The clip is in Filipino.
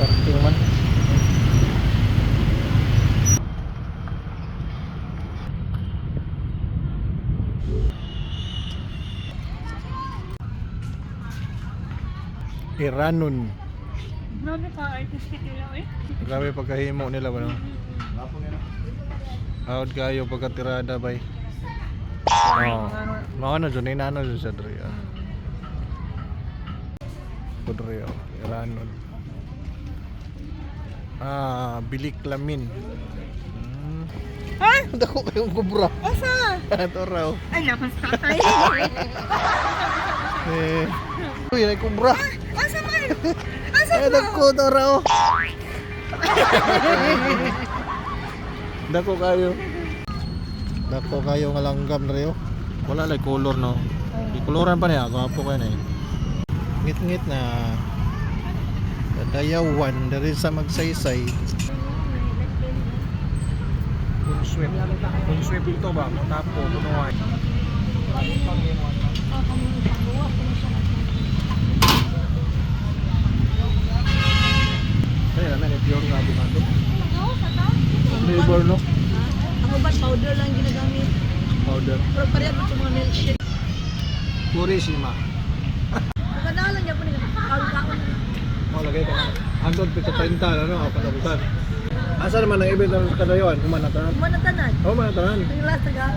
Parking man. Iranon. Grabe ka, artistic nila eh. Grabe pagkahimo nila ba no? Out kayo pagkatirada bay. Oh. Mga ano dyan, inano dyan sa Dre. Podre, Iranon. Bilik lamin. Ha? Dako kayong kubra. Asa? Ito raw. Ay, lakas tatay. Uy, may kubra. Asa man? Asa Ay, dako ito raw. Dako kayo. Dako kayo nga langgam na rin. Wala lang color no. Ikoloran pa niya. Gwapo kayo na eh. Ngit-ngit na dayawan dari sa magsaysay. Kung sweep ito ba? Tapo, punuan. Kaya naman, pure nga bumando. Flavor no? Ako ba, powder lang ginagamit? Powder. Pero pareha po sa mga milkshake. Purissima. Magkanalan niya po nila. Kaon-kaon. Lagay ka na. Andon pito 30 ano, panabutan. Asa naman ang event ng kadayon? Kumanatanan? Manatanan. Oo, manatanan. Ang lasa ga.